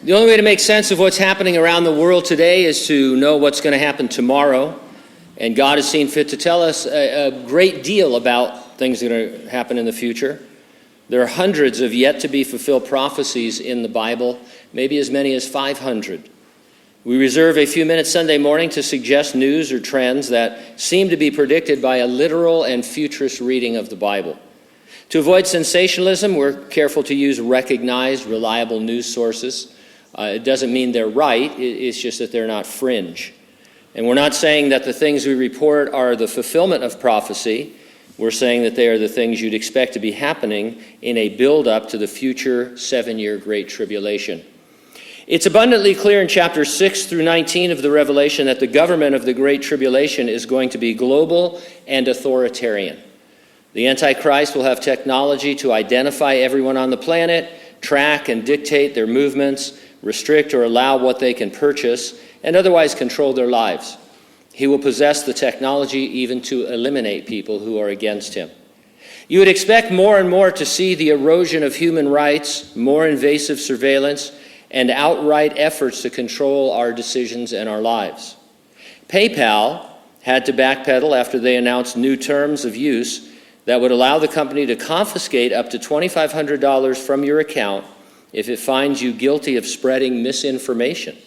The only way to make sense of what's happening around the world today is to know what's going to happen tomorrow. And God has seen fit to tell us a great deal about things that are going to happen in the future. There are hundreds of yet-to-be-fulfilled prophecies in the Bible, maybe as many as 500. We reserve a few minutes Sunday morning to suggest news or trends that seem to be predicted by a literal and futurist reading of the Bible. To avoid sensationalism, we're careful to use recognized, reliable news sources. It doesn't mean they're right, it's just that they're not fringe. And we're not saying that the things we report are the fulfillment of prophecy. We're saying that they are the things you'd expect to be happening in a build-up to the future 7-year Great Tribulation. It's abundantly clear in chapters 6 through 19 of the Revelation that the government of the Great Tribulation is going to be global and authoritarian. The Antichrist will have technology to identify everyone on the planet, track and dictate their movements, restrict or allow what they can purchase, and otherwise control their lives. He will possess the technology even to eliminate people who are against him. You would expect more and more to see the erosion of human rights, more invasive surveillance, and outright efforts to control our decisions and our lives. PayPal had to backpedal after they announced new terms of use that would allow the company to confiscate up to $2,500 from your account if it finds you guilty of spreading misinformation.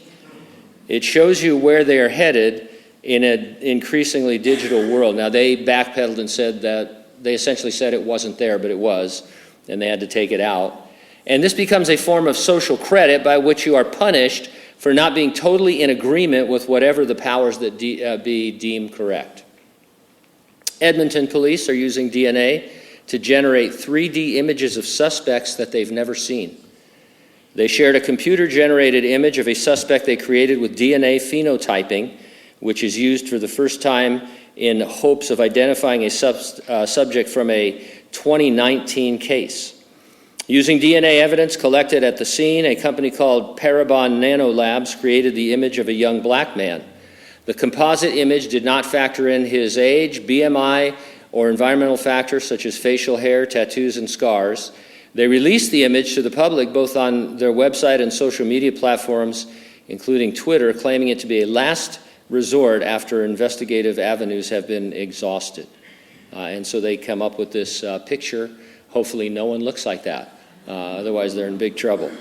It shows you where they are headed in an increasingly digital world. Now, they backpedaled and said that they essentially said it wasn't there, but it was, and they had to take it out. And this becomes a form of social credit by which you are punished for not being totally in agreement with whatever the powers that be deem correct. Edmonton police are using DNA to generate 3D images of suspects that they've never seen. They shared a computer-generated image of a suspect they created with DNA phenotyping, which is used for the first time in hopes of identifying a subject from a 2019 case. Using DNA evidence collected at the scene, a company called Parabon Nanolabs created the image of a young black man. The composite image did not factor in his age, BMI, or environmental factors such as facial hair, tattoos, and scars. They released the image to the public both on their website and social media platforms, including Twitter, claiming it to be a last resort after investigative avenues have been exhausted. And so they come up with this picture. Hopefully no one looks like that. Otherwise they're in big trouble.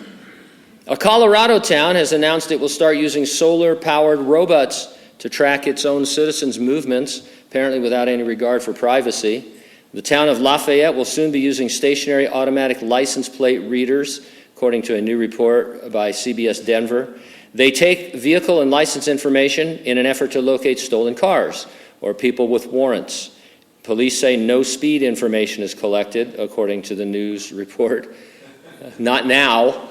A Colorado town has announced it will start using solar-powered robots to track its own citizens' movements, apparently without any regard for privacy. The town of Lafayette will soon be using stationary automatic license plate readers, according to a new report by CBS Denver. They take vehicle and license information in an effort to locate stolen cars or people with warrants. Police say no speed information is collected, according to the news report. Not now.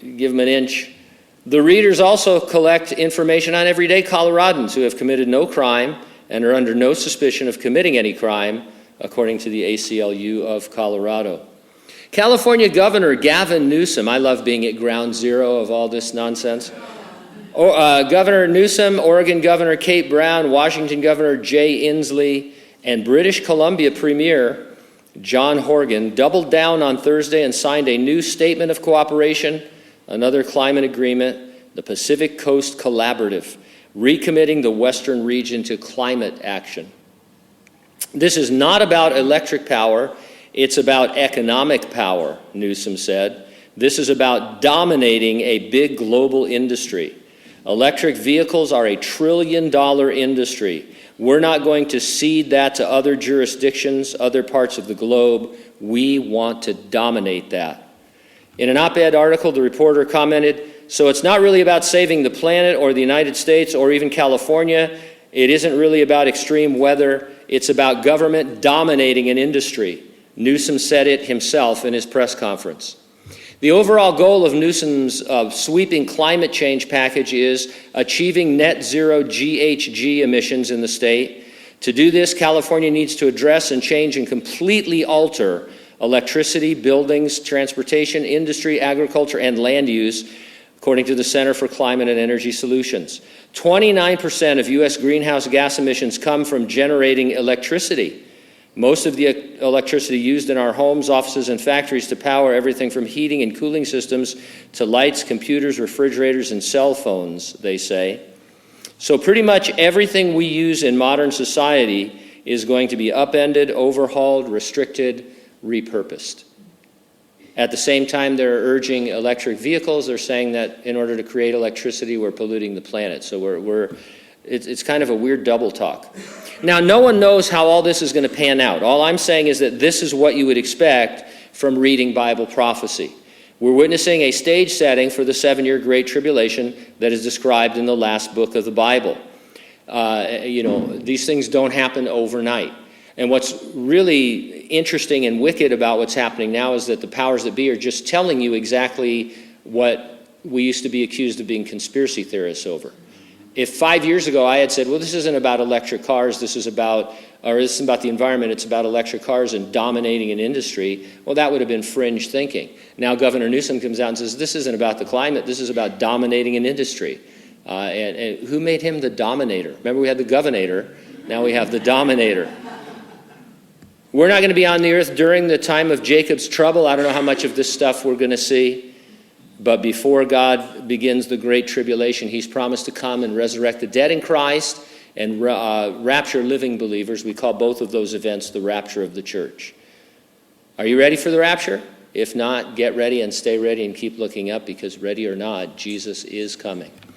Give them an inch. The readers also collect information on everyday Coloradans who have committed no crime and are under no suspicion of committing any crime, according to the ACLU of Colorado. California Governor Gavin Newsom, I love being at ground zero of all this nonsense. Governor Newsom, Oregon Governor Kate Brown, Washington Governor Jay Inslee, and British Columbia Premier John Horgan doubled down on Thursday and signed a new statement of cooperation, another climate agreement, the Pacific Coast Collaborative, recommitting the Western region to climate action. This is not about electric power, it's about economic power, Newsom said. This is about dominating a big global industry. Electric vehicles are a $1 trillion industry. We're not going to cede that to other jurisdictions, other parts of the globe. We want to dominate that. In an op-ed article, the reporter commented, so it's not really about saving the planet or the United States or even California. It isn't really about extreme weather. It's about government dominating an industry. Newsom said it himself in his press conference. The overall goal of Newsom's sweeping climate change package is achieving net zero GHG emissions in the state. To do this, California needs to address and change and completely alter electricity, buildings, transportation, industry, agriculture, and land use, according to the Center for Climate and Energy Solutions. 29% of U.S. greenhouse gas emissions come from generating electricity. Most of the electricity used in our homes, offices, and factories to power everything from heating and cooling systems to lights, computers, refrigerators, and cell phones, they say. So pretty much everything we use in modern society is going to be upended, overhauled, restricted, repurposed. At the same time, they're urging electric vehicles. They're saying that in order to create electricity, we're polluting the planet. So it's kind of a weird double talk. Now, no one knows how all this is going to pan out. All I'm saying is that this is what you would expect from reading Bible prophecy. We're witnessing a stage setting for the 7-year Great Tribulation that is described in the last book of the Bible. These things don't happen overnight. And what's really interesting and wicked about what's happening now is that the powers that be are just telling you exactly what we used to be accused of being conspiracy theorists over. If 5 years ago I had said, well, this isn't about electric cars, this is about the environment, it's about electric cars and dominating an industry, well, that would have been fringe thinking. Now Governor Newsom comes out and says, this isn't about the climate, this is about dominating an industry. And who made him the Dominator? Remember, we had the Governator, now we have the Dominator. We're not going to be on the earth during the time of Jacob's trouble. I don't know how much of this stuff we're going to see. But before God begins the Great Tribulation, he's promised to come and resurrect the dead in Christ and rapture living believers. We call both of those events the rapture of the church. Are you ready for the rapture? If not, get ready and stay ready and keep looking up, because ready or not, Jesus is coming.